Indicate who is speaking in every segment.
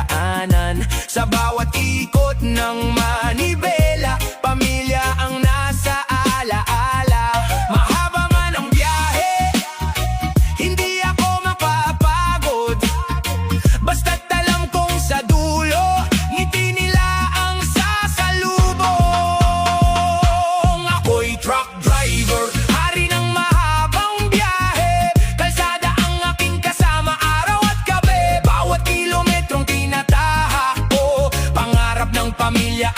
Speaker 1: daanan. Sa bawat ikot ng manibela, pamilya ang nasa alaala. Mahaba man ang biyahe, hindi ako mapapagod, basta't alam kong sa dulo, ngiti nila ang sasalubong. Ako'y truck driver, hari ng mahabang biyahe, kalsada ang aking kasama araw at gabi. Bawat kilometrong tinatahak ko, pangarap ng pamilya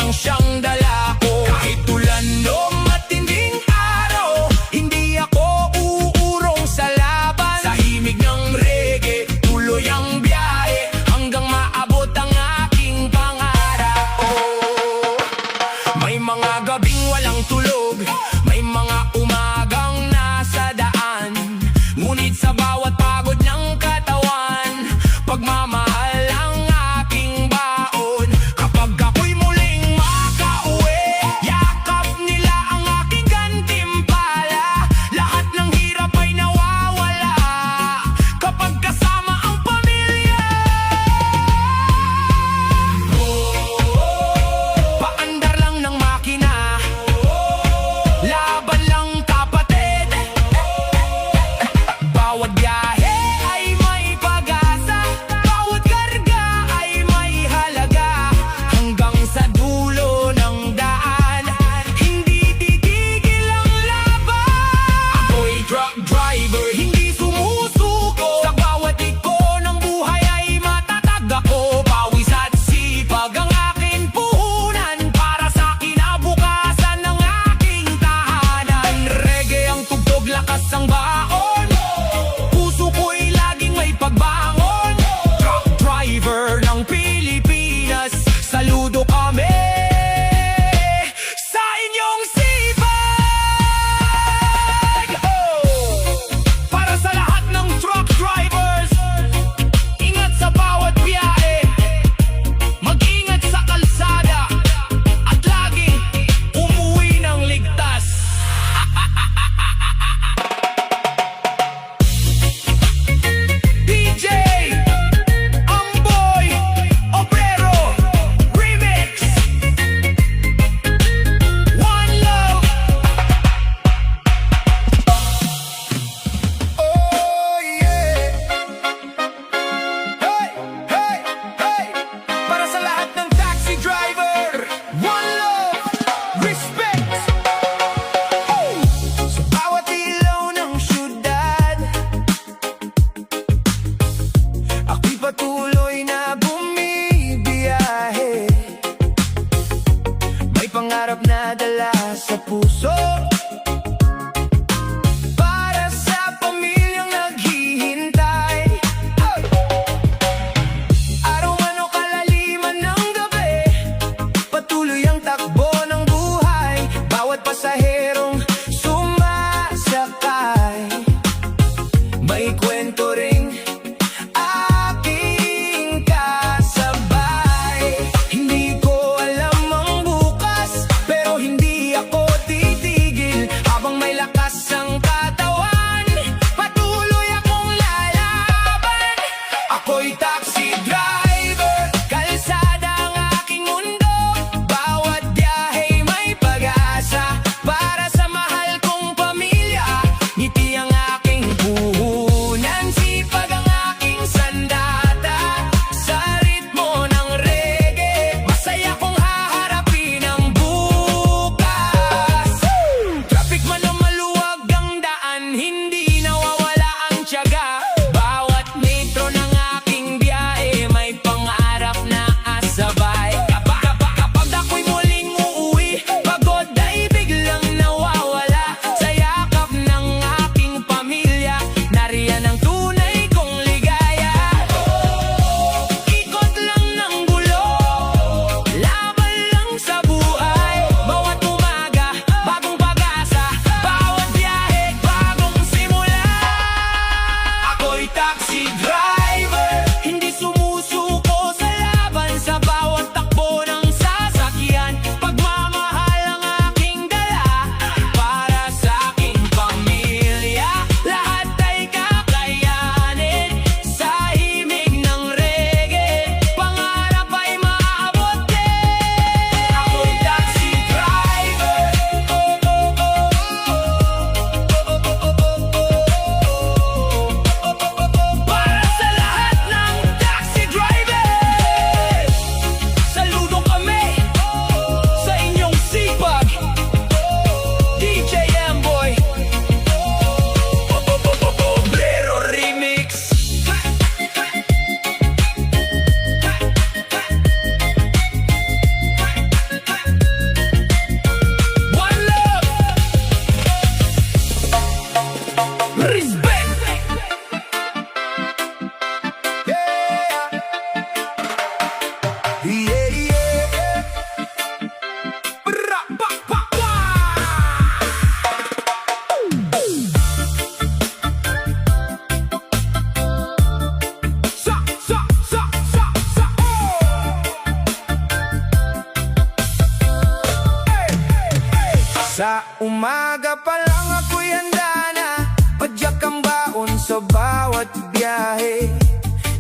Speaker 1: Sa umaga pa lang ako'y handa na, padyak ang baon sa bawat biyahe.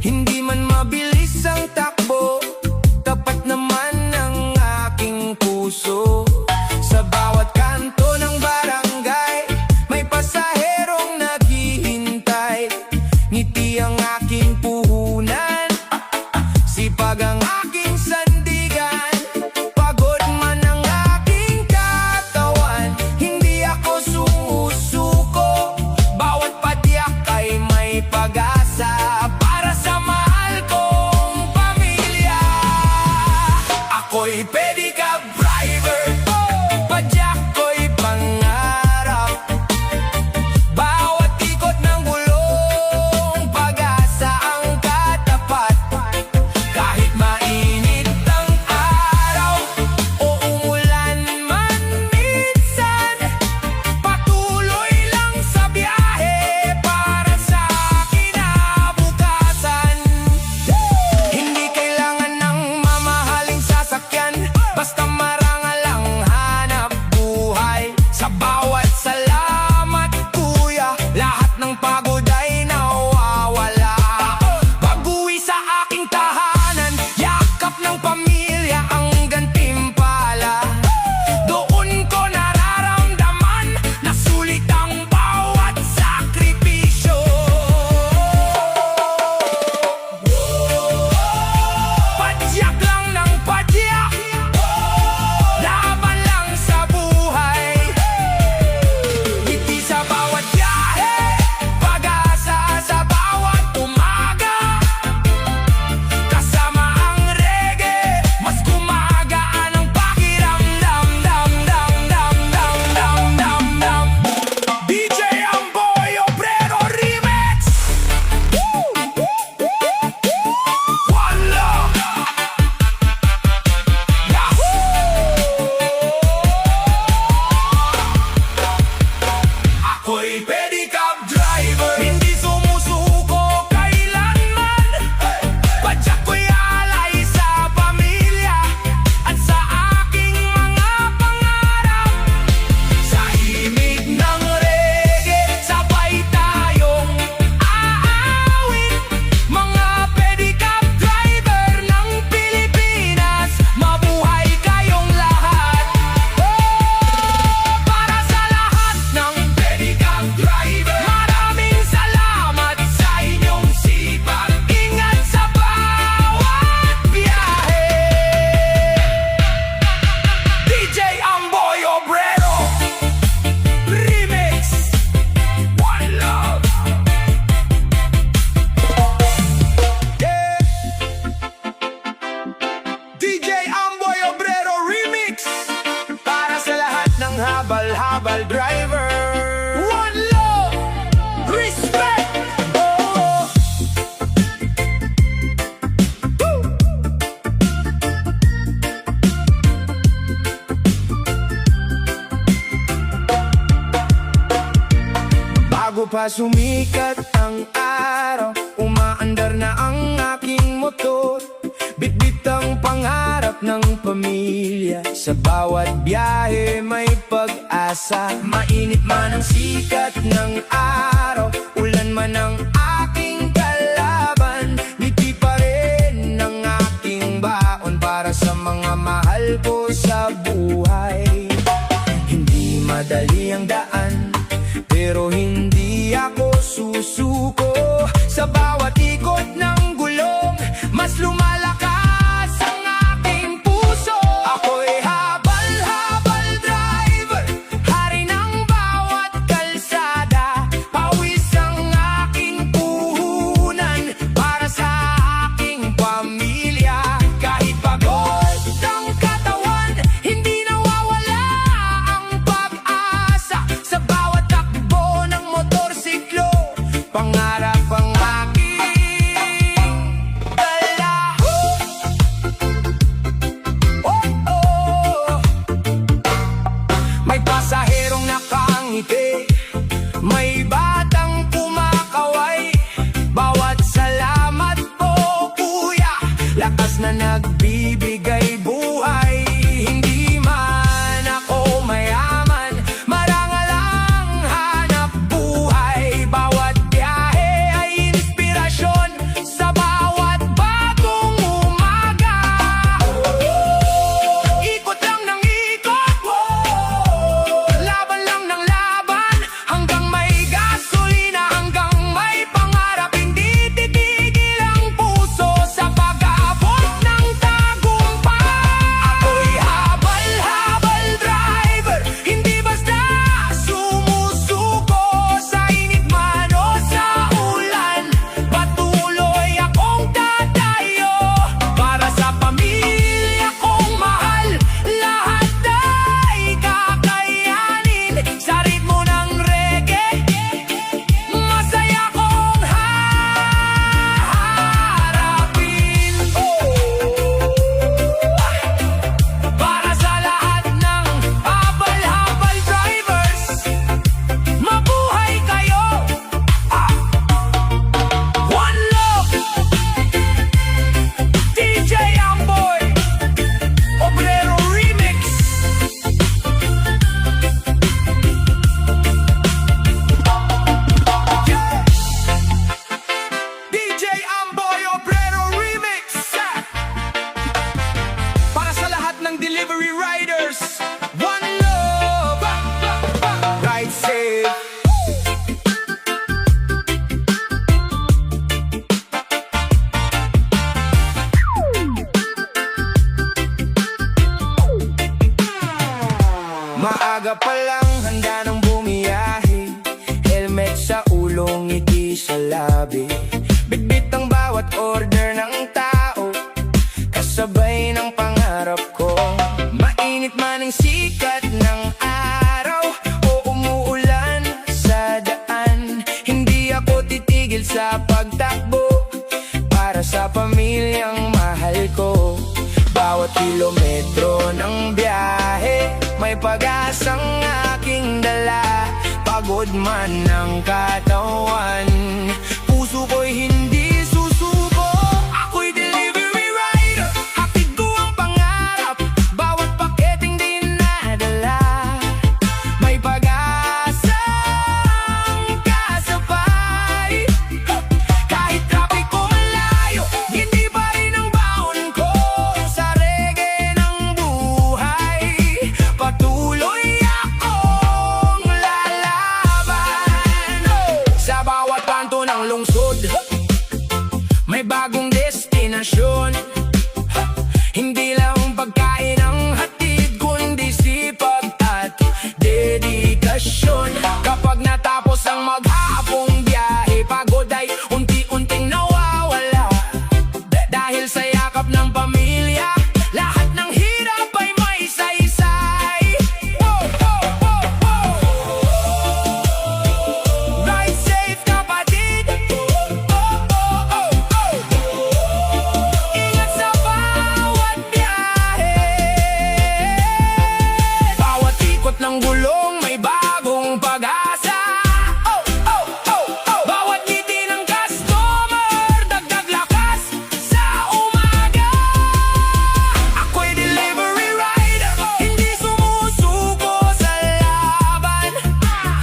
Speaker 1: Hindi man mabilis ang takbo, tapat naman ang aking puso. Sa bawat kanto ng barangay, may pasaherong naghihintay. Ngiti ang aking puhunan, sipag ang aking sandigan. Pagod man ang aking katawan, hindi ako sumusuko. Bawat padyak ay may pag-asa para sa mahal kong pamilya. Ako'y pedicab driver, padyak ko'y pangarap. Bawat ikot ng gulong, pag-asa ang katapat. Kahit mainit ang araw o umulan man minsan, patuloy lang sa biyahe para sa kinabukasan. Hindi kailangan ng mamahaling sasakyan, basta marangal ang hanap buhay. Sa bawat salamat kuya, lahat ng pagod ay nawawala. Pag-uwi sa aking tahanan, yakap ng pamilya ang gantimpala. Doon ko nararamdaman na sulit ang bawat sakripisyo. Padyak lang ng padyak, laban lang sa buhay. Ngiti sa bawat biyahe, pag-asa sa bawat umaga. Kasama ang reggae, mas gumagaan ang pakiramdam. Dam, dam, dam, dam, dam, dam, dam. DJ Amboy Obrero Remix. One love. Ako'y pedicab driver, hindi sumusuko kailanman. Padyak ko'y alay sa pamilya at sa aking mga pangarap. Sa himig ng reggae, sabay tayong aawit. Mga pedicab driver ng Pilipinas, mabuhay kayong lahat. Para sa lahat ng pedicab driver, maraming salamat sa inyong sipag. Ingat sa bawat biyahe. DJ Amboy Obrero Remix. One love. Yeah. DJ Amboy Obrero Remix, para sa lahat ng habal-habal driver. One love, respect. Oh. Woo. Bago pa sumikat ang araw, umaandar na ang aking motor. Bitbit ang pangarap ng pamilya, sa bawat biyahe may pag-asa. Mainit man ang sikat ng araw, ulan man ang aking kalaban, ngiti pa rin ang aking baon para sa mga mahal ko sa buhay. Hindi madali ang daan, pero hindi ako susuko. Sa bawat ikot ng gulong, mas lumalakas ang aking puso. Ako'y habal-habal driver, hari ng bawat kalsada. Pawis ang aking puhunan para sa aking pamilya. Kahit pagod ang katawan, hindi nawawala ang pag-asa. Sa bawat takbo ng motorsiklo, pangarap ang aking dala. Oh, oh. May pasaherong nakangiti, may batang kumakaway. Bawat salamat po kuya, lakas na nagbibigay buhay. Hindi man ako mayaman, sabay ng pangarap ko. Mainit man ang sikat ng araw o umuulan sa daan, hindi ako titigil sa pagtakbo para sa pamilyang mahal ko. Bawat kilometro ng biyahe may pag-asang aking dala. Pagod man ang katawan, puso ko'y hindi susuko. Ako'y delivery rider, hatid ko ang pangarap, bawat paketeng dinadala. May pag-asang kasabay, kahit traffic o malayo, hindi pa rin ang baon ko. Sa reggae ng buhay, patuloy akong lalaban. Sa bawat kanto ng lungsod, may bagong destinasyon. Hindi lang pagkain ang hatid, kundi sipag at dedikasyon. Kapag natapos ang maghapong biyahe, pagod ay unti-unting nawawala. Dahil sa yakap ng pamilya, lahat ng hirap ay may saysay. Wow, wow, wow, wow. Ride safe, kapatid. Ingat sa bawat biyahe. Bawat ikot ng gulong may bagong pag-asa. Bawat ngiti ng customer, dagdag lakas sa umaga. Ako'y delivery rider, hindi sumusuko sa laban.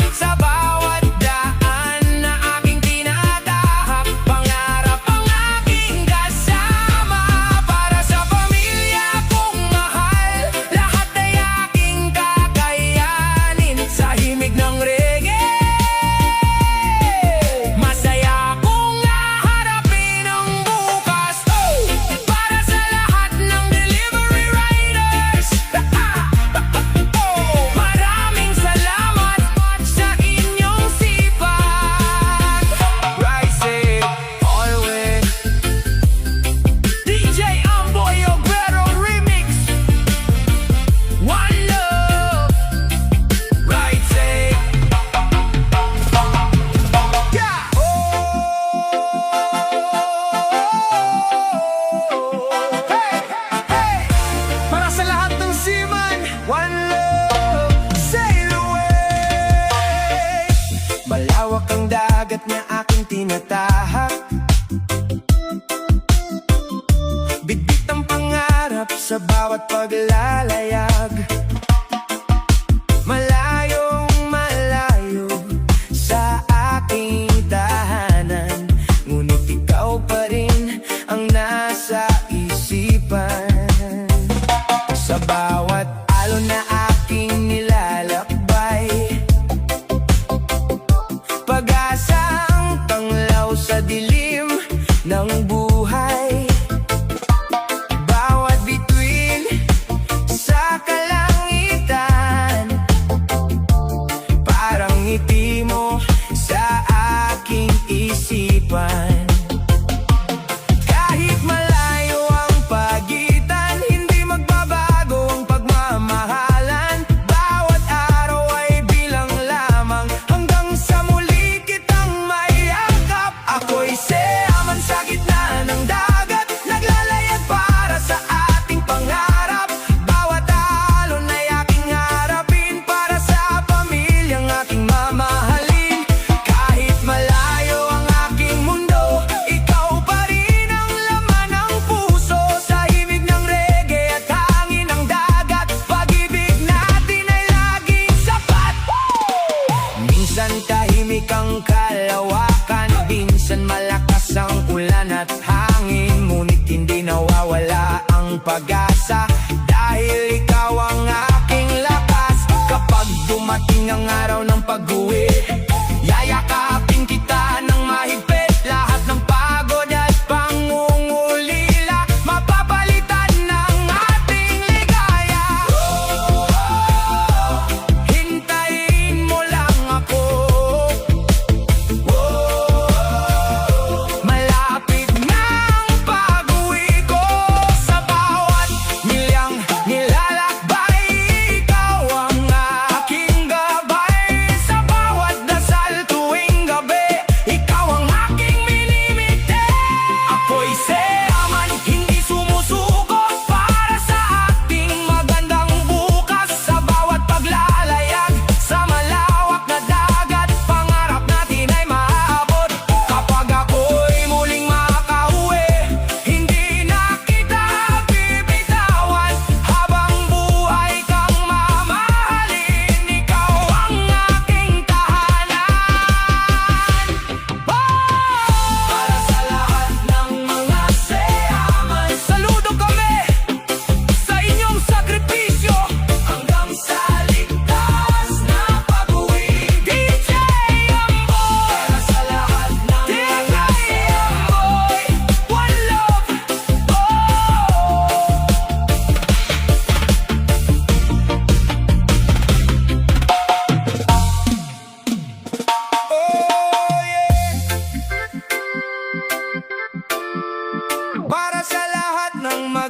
Speaker 1: Sa bawat daan na aking tinatahak, pangarap ang aking kasama. Para sa pamilya kong mahal, lahat ay aking kakayanin. Sa himig ng reggae, masaya akong haharapin ang bukas. Para sa lahat ng delivery riders, maraming salamat sa inyong sipag. Ride safe, always. DJ Amboy Obrero Remix. One love. Ride safe. Yeah. Hey, hey. Para sa lahat ng seaman, one love, sail away. Malawak ang dagat na aking tinatahak, bitbit ang pangarap sa bawat paglalayag. Malayong malayo sa aking tahanan, ngunit ikaw pa rin ang nasa isipan. Sa bawat alon na aking nilalakbay, pag-asang tanglaw sa dilim ng buhay. Bawat bituin sa kalangitan, parang ngiti mo sa aking isipan. Kahit malayo ang pagitan, hindi magbabago ang pagmamahalan. Bawat araw ay bilang lamang, hanggang sa muli kitang mayakap. Ako'y seaman sa gitna ng dagat, naglalayag para sa ating pangarap. Bawat alon ay aking harapin, para sa pamilyang aking mamahalin. Kahit malayo ang aking mundo, ikaw pa rin ang laman ng puso. Sa himig ng reggae at hangin ng dagat, pag-ibig natin ay laging sapat. Minsan tahimik ang kalawakan, minsan malakas ang ulan at hangin, ngunit hindi nawawala ang pag-asa, dahil ikaw ang aking lakas. Kapag dumating ang araw ng pag-uwi, yayakapin kita ng mahigpit. Lahat ng pagod at pangungulila, mapapalitan ng ating ligaya. Hintayin mo lang ako. Malapit na ang pag-uwi ko. Sa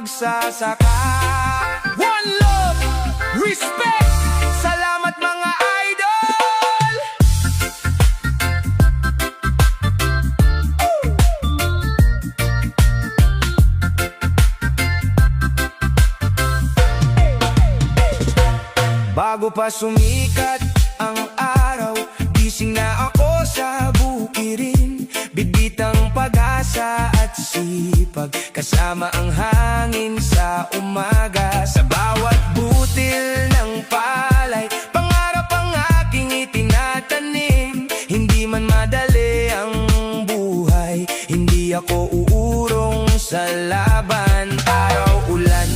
Speaker 1: magsasaka. One love, respect, salamat mga idol. Bago pa sumikat ang araw, gising na ako sa bukirin. Bibitang pag-asa at sipag, kasama ang hangin sa umaga. Sa bawat butil ng palay, pangarap ang aking itinatanim. Hindi man madali ang buhay, hindi ako uurong sa laban. Araw, ulan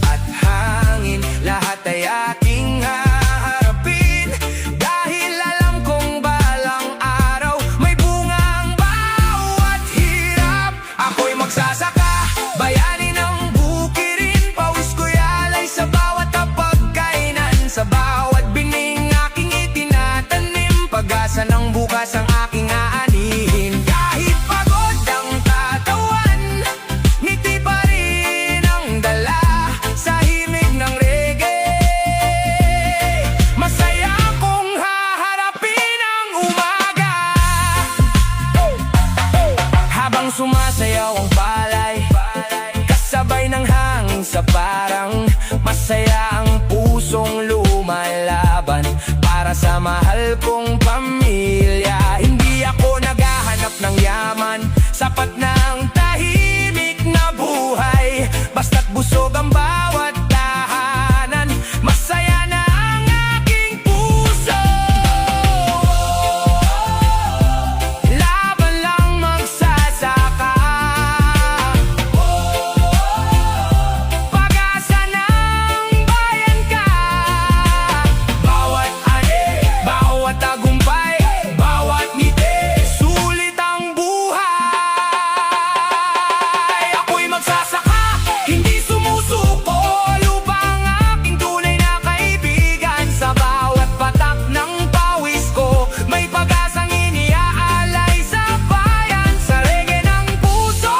Speaker 1: at hangin, lahat ay aking haharapin. Dahil alam kong balang araw, may bunga ang bawat hirap. Ako'y magsasaka, bayani ng bukirin. Pawis ko'y alay sa bawat hapagkainan. Sa bawat bining aking itinatanim, pag-asa ng bukas ang aking aanihin. Kahit pagod ang tatawan, ngiti pa rin ang dala sa himig ng reggae. Masaya akong haharapin ang umaga, habang sumasayaw ang palay, kasabay ng hangin sa parang masaya ang pusong lumalaban para sa mahal kong pamilya. Hindi ako naghahanap ng yaman, sapat na ang tahimik na buhay. Basta't busog ang bawat tahanan, masaya na ang aking puso. Laban lang magsasaka, pag-asa ng bayan ka. Bawat ani, bawat tagumpay, bawat ngiti, sulit ang buhay. Ako'y magsasaka, hindi sumusuko. Lupa ang aking tunay na kaibigan. Sa bawat patak ng pawis ko, may pag-asang iniaalay sa bayan. Sa reggae ng puso,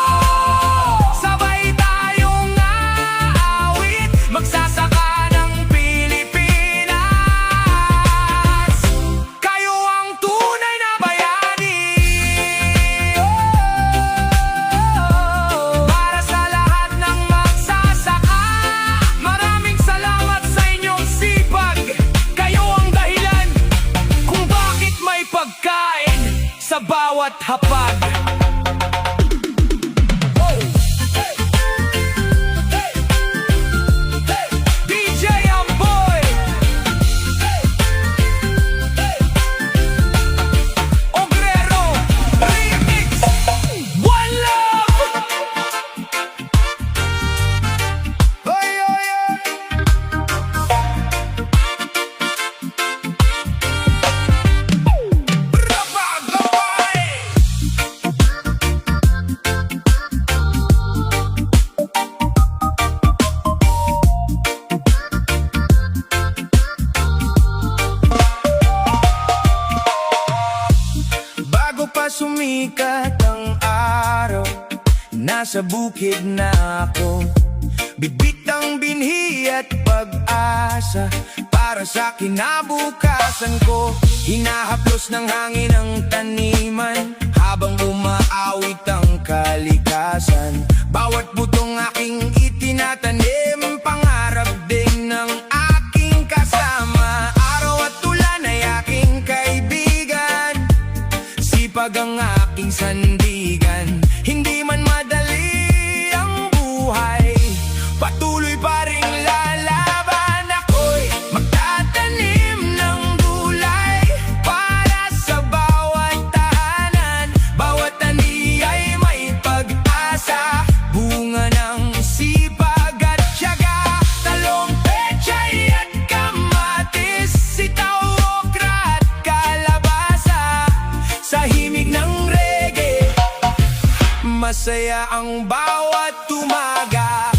Speaker 1: sabay tayong aawit, magsasaka ng Pilipinas. Kayo ang tunay na bayani. Para sa lahat ng magsasaka, maraming salamat sa inyong sipag. Kayo ang dahilan kung bakit may pagkain sa bawat hapag. DJ Amboy, Obrero Remix, One Love. Oy, oy, oy. Rabagabay. Bago pa sumikat ang araw, nasa bukid na ako. Bibitang binhi at pag-asa para sa kinabukasan ko. Hinahaplos ng hangin ang taniman habang umaawit ang kalikasan. Bawat butong aking itinatanim, pangarap din ng aking kasama. Araw at ulan ay aking kaibigan, sipag ang aking sandigan. Hindi man madali ang buhay, patuloy pa rin lalaban. Ako'y magtatanim ng gulay para sa bawat tahanan. Bawat ani ay may pag-asa, bunga ng sipag at tiyaga. Talong, pechay at kamatis, sitaw, okra at kalabasa. Sa himig ng reggae, masaya ang bawat umaga.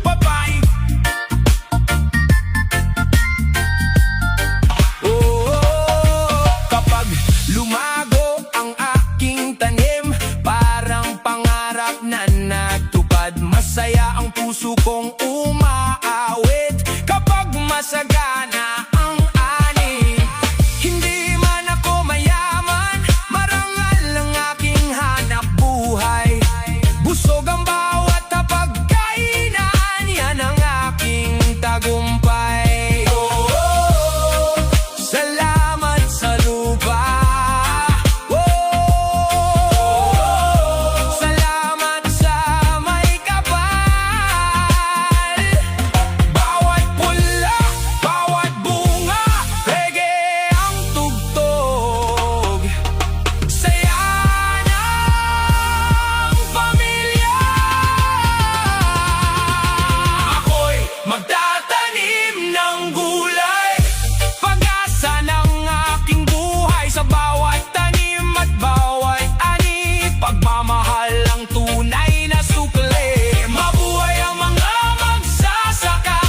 Speaker 1: Bye-bye. Oh, kapag lumago ang aking puso kong umaawit kapag masagana ang ani. Hindi man ako mayaman, marangal ang aking hanap buhay. Busog ang bawat hapagkainan, yan ang aking tagumpay. Oh, salamat sa lupa. Salamat sa may kapal. Bawat pula, bawat bunga, reggae ang tugtog. Saya ng pamilya. Ako'y magtatanim ng gulay, pag-asa ng aking buhay. Sa bawat tanim at bawat ani, pagmamahal ang tunay na sukli. Mabuhay ang mga magsasaka,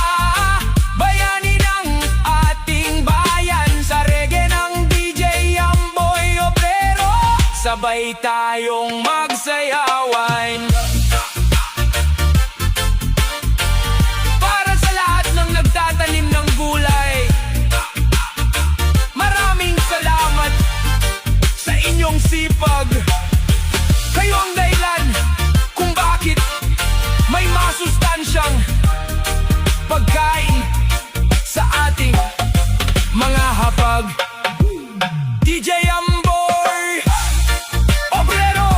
Speaker 1: bayani ng ating bayan. Sa reggae ng DJ Amboy Obrero, sabay tayong magsayawan. Para sa lahat ng nagtatanim ng gulay, maraming salamat sa inyong sipag. Kayo ang dahilan kung bakit may masustansyang pagkain sa ating mga hapag. DJ Amboy Obrero.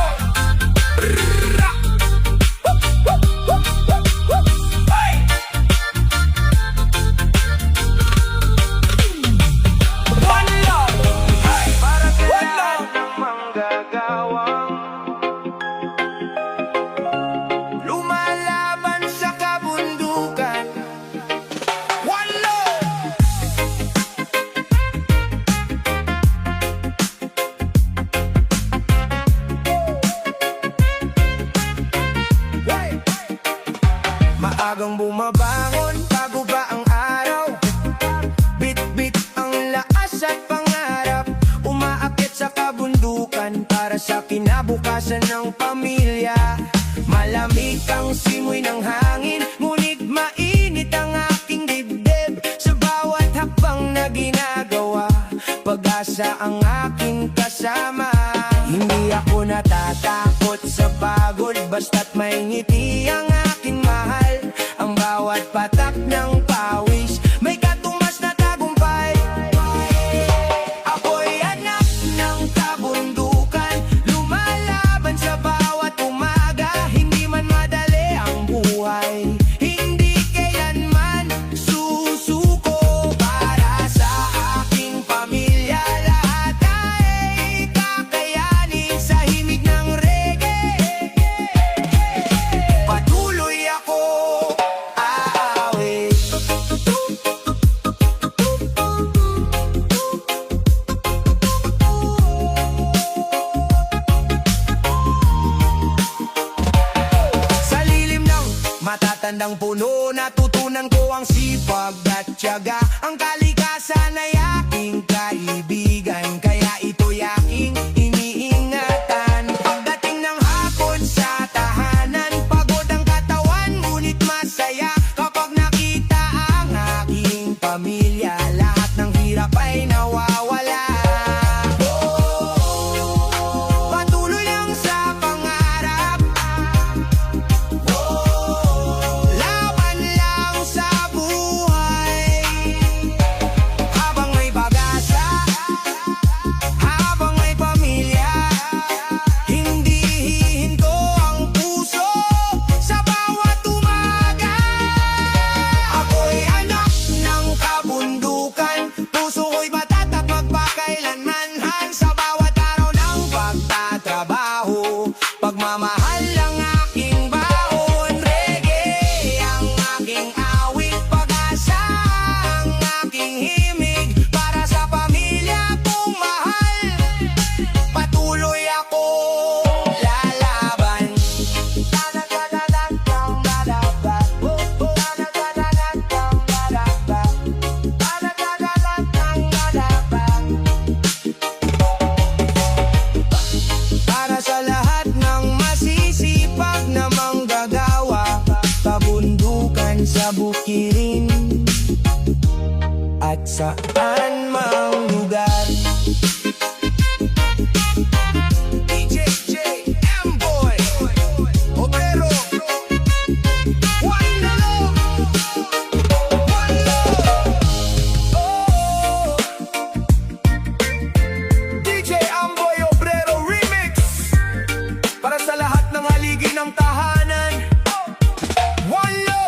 Speaker 1: Hey! One love. Hey! Para sa lahat ng manggagawang lumalaban sa kabundukan. One love. Hey! Maagang bumabangon, bago ba ang araw? Bit-bit ang lakas at pangarap, umaakit sa kabundukan para sa kinabukasan ng pamilya. Malamig ang simoy ng hangin, ngunit mainit ang aking dibdib. Sa bawat hakbang na ginagawa, pag-asa ang aking kasama. Hindi ako natatakot sa pagod, basta't may ngiti ang aking mahal. Ang bawat patak ng pawis, may katumbas na tagumpay. Ako'y anak ng kabundukan, lumalaban sa bawat umaga. Hindi man madali ang buhay, hindi kailanman susuko. Para sa aking pamilya, lahat ay kakayanin sa himig ng reggae. Patuloy ako aawit. Sa lilim ng matatandang puno, natutunan ko ang sipag at tiyaga. Ang kalikasan ay aking kaibigan, kaya ito'y aking iniingatan. Pagdating ng hapon sa tahanan, pagod ang katawan, ngunit masaya kapag nakita ang aking pamilya. Lahat ng hirap ay nawawala. Patuloy lang sa pangarap, laban lang sa buhay. saan mang lugar. DJ Amboy Obrero, one love, one love. Oh, DJ Amboy Obrero Remix, para sa lahat ng haligi ng tahanan. One love.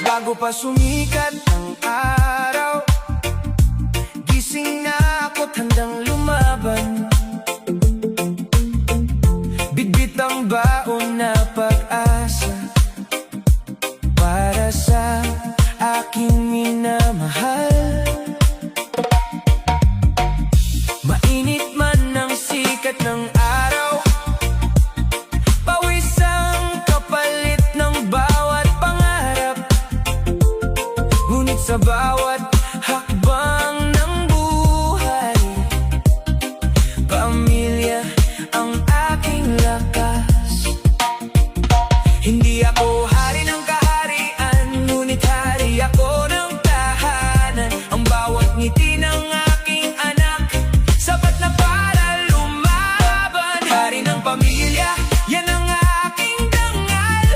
Speaker 1: Bago pa sumikat ang araw, gising na ako't handang lumaban. Bitbit ang baon na pag-asa para sa aking minamahal. Mainit man ang sikat ng araw, pawis ang kapalit ng bawat pangarap. Ngunit sa bawat hakbang ng buhay, pamilya ang aking lakas. Hindi ako hari ng kaharian, ngunit hari ako ng tahanan. Ang bawat ngiti ng aking anak, sapat na para lumaban. Hari ng pamilya, yan ang aking dangal.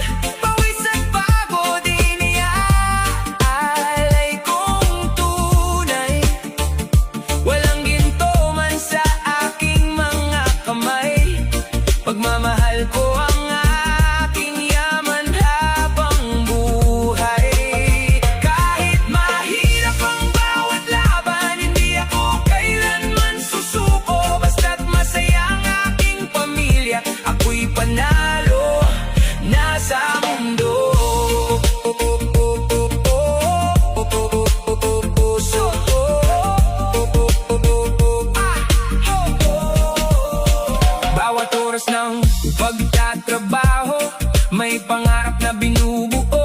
Speaker 1: Pawis at pagod iniaalay kong tunay. Walang ginto man sa aking mga kamay. Pagmamahal ko ang aking yaman habang buhay. Kahit mahirap ang bawat laban, hindi ako kailanman susuko. Basta't masaya ang aking pamilya, ako'y panalo na sa mundo. Bawat oras ng pagtatrabaho, may pangarap na binubuo.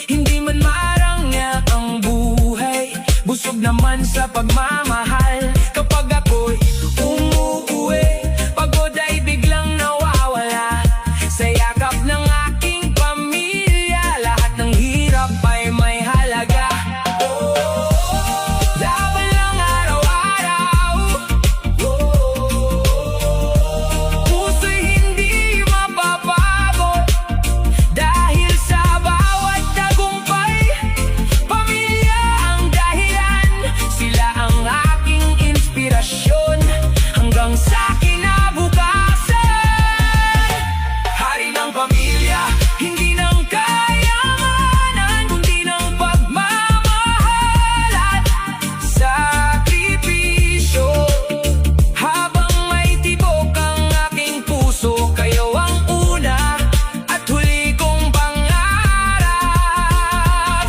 Speaker 1: Hindi man marangya ang buhay, busog naman sa pagmamahal. Kapag ako'y umuuwi, pagod ay biglang nawawala. Sa yakap ng aking pamilya, lahat ng hirap ay may halaga. Laban lang araw-araw, puso'y hindi mapapago. Dahil sa bawat tagumpay, pamilya ang dahilan. Sila ang aking inspirasyon hanggang sa kinabukasan. Hari ng pamilya, hindi ng kayamanan, kundi ng pagmamahal at sakripisyo. Habang may tibok ang aking puso, kayo ang una at huli kong pangarap.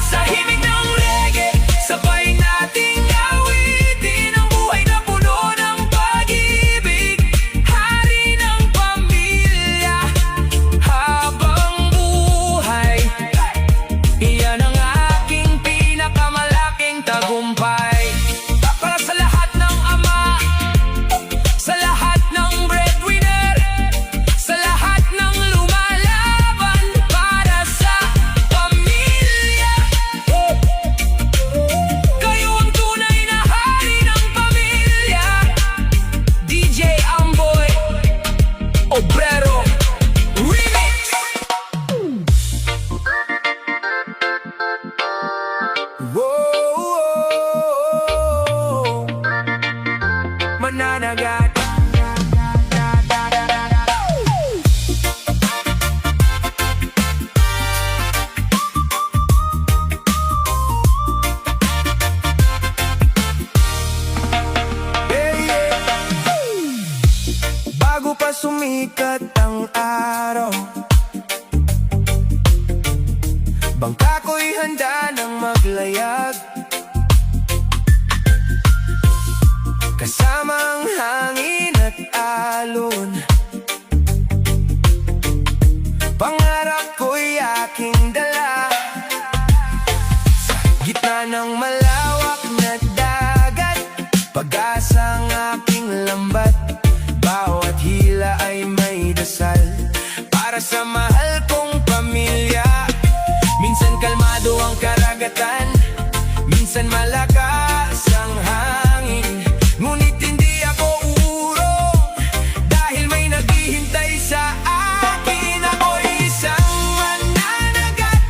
Speaker 1: Sa himig ng reggae, sabay nating awitin ang buhay na puno ng pag-ibig. Hari ng pamilya habang buhay, iyan ang aking pinakamalaking tagumpay. Para sa lahat ng ama, sa lahat ng breadwinner, sa lahat ng lumalaban para sa pamilya. Kayo ang tunay na hari ng pamilya. DJ Amboy Obrero Remix. Whoa, mananagat. Bago pa sumikat ang araw, bangka ko'y handa ng maglayag. Kasama ang hangin at alon, pangarap ko'y aking dala. Sa gitna ng malawak na dagat, pag-asang aking lambat. Bawat sa mahal kong pamilya. Minsan kalmado ang karagatan, minsan malakas ang hangin. Ngunit hindi ako urong, dahil may naghihintay sa akin. Ako'y isang mananagat,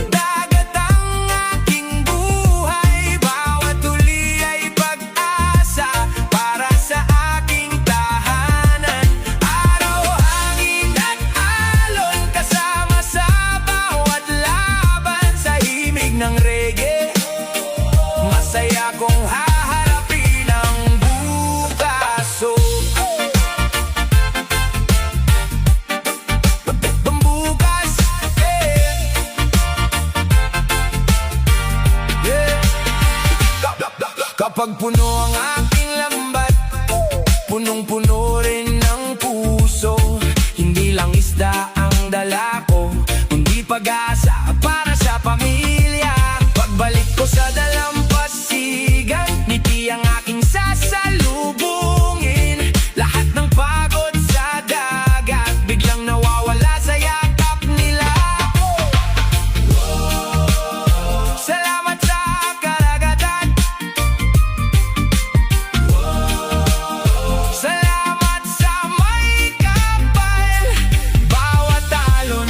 Speaker 1: dagat ang aking buhay. Bawat tuli ay pag-asa para sa aking tahanan. Araw, hangin at alon, kasama sa bawat laban. Sa himig ng reggae, masaya kong haharapin ang bukas. Bukas, kapag puno ang aking lambat, punong-puno rin ng puso. Hindi lang isda ang dala ko, kundi pag-asa para sa pamilya. Pagbalik ko sa dalampasigan, ngiti ang aking sasalubungin. Lahat ng pagod sa dagat, biglang nawawala sa yakap nila. Salamat sa karagatan, salamat sa may kapal. Bawat alon,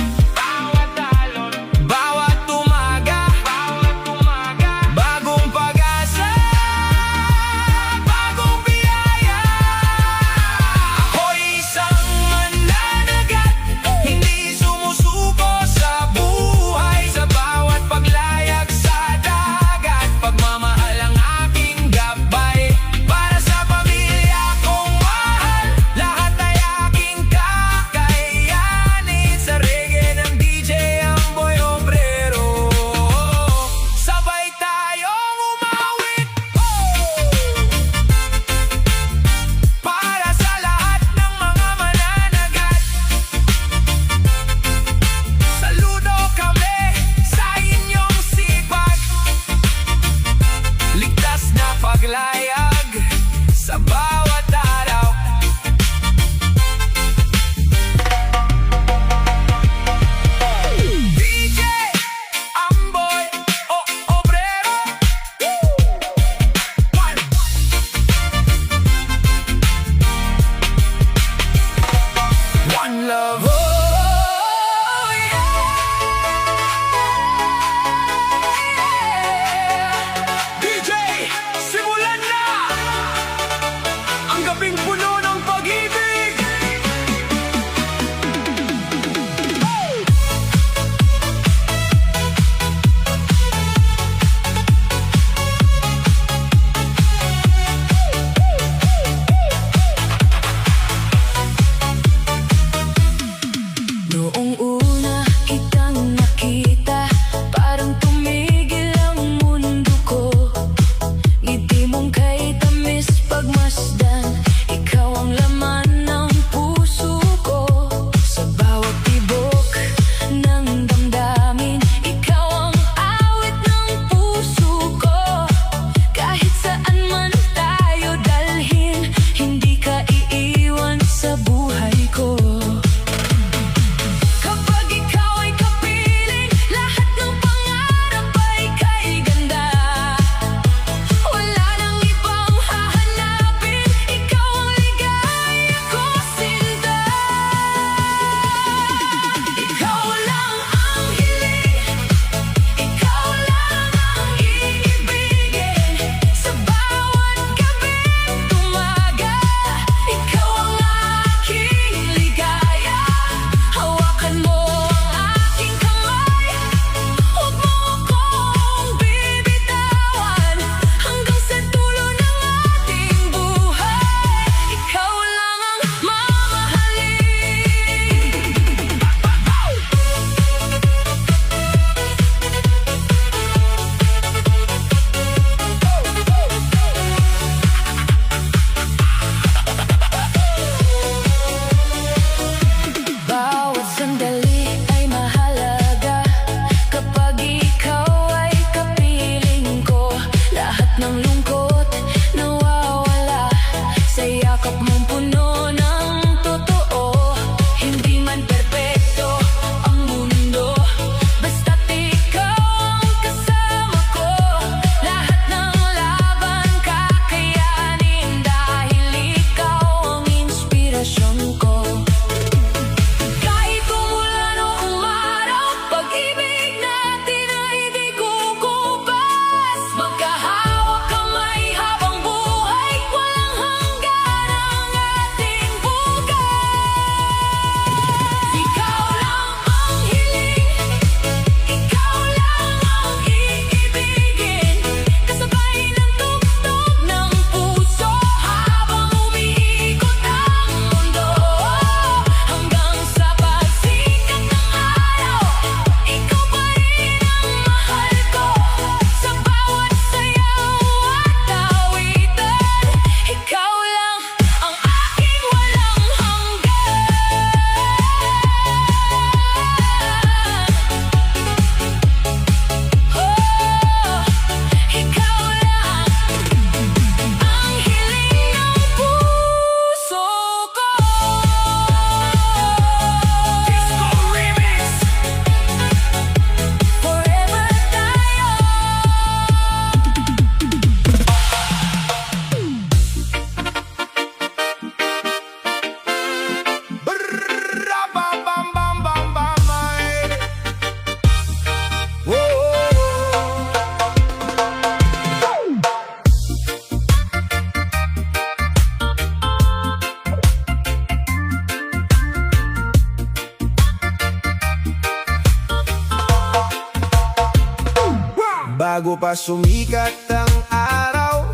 Speaker 2: bago pa sumikat ang araw,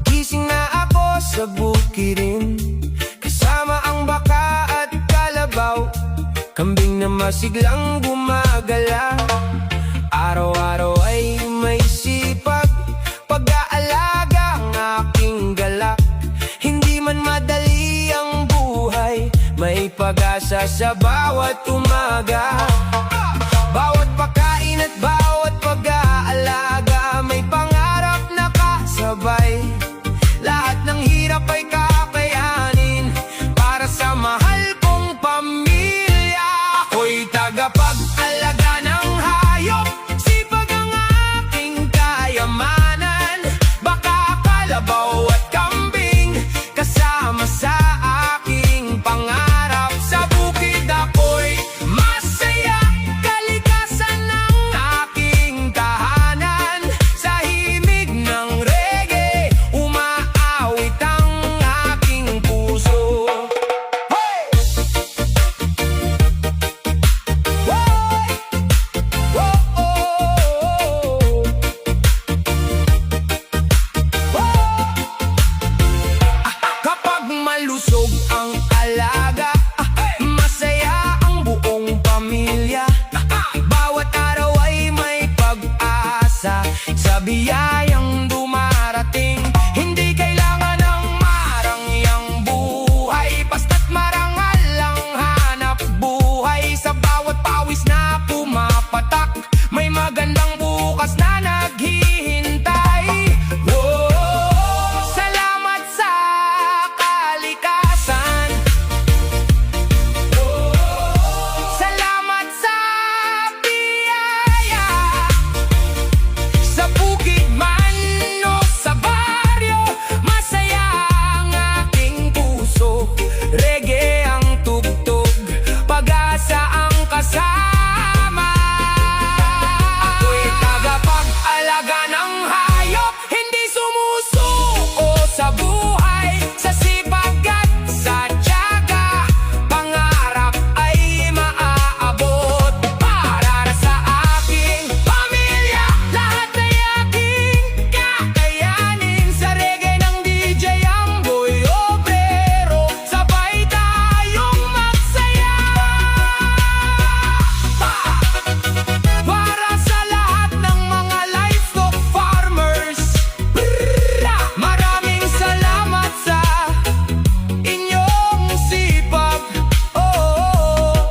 Speaker 2: gising na ako sa bukirin, kasama ang baka at kalabaw, kambing na masiglang gumagala. Araw-araw ay may sipag, pag-aalaga ang aking galak. Hindi man madali ang buhay, may pag-asa sa bawat umaga. Bawat pagkain at bawat pag-aalaga, may pangarap na kasabay. Lahat ng hirap ay kakayanin para sa mahal kong pamilya. Ako'y tagapag-alaga ng hayop, sipag ang aking kayamanan. Baka, kalabaw at kambing, kasama sa aking pangarap. Sa bukid ako'y masaya, kalikasan ng aking tahanan. Sa himig ng reggae, umaawit ang aking puso. Hey! Woy! Wo-oh! Kapag malusog ang alaga, masaya ang buong pamilya. Bawat araw ay may pag-asa sa biyayang dumarating. Hindi kailangan ng marangyang buhay, basta't marangal ang hanap buhay. Sa bawat pawis na pumapatak, may magandang bukas na naghihintay. Salamat sa kalikasan, salamat sa biyaya. Sa bukid man o sa baryo, masaya ang aking puso. Reggae ang tugtog, pag-asa ang kasama. Ako'y tagapag-alaga ng hayop, hindi sumusuko sa buhay. Sa sipag at sa tiyaga, pangarap ay maaabot. Para sa aking pamilya, lahat ay aking kakayanin. Sa reggae ng DJ Amboy Obrero, sabay tayong magsaya. Para sa lahat ng mga livestock farmers, maraming salamat sa inyong sipag.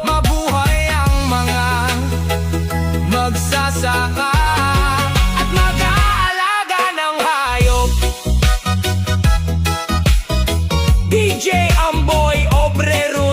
Speaker 2: Mabuhay ang mga magsasaka at mag-aalaga ng hayop. DJ Amboy Obrero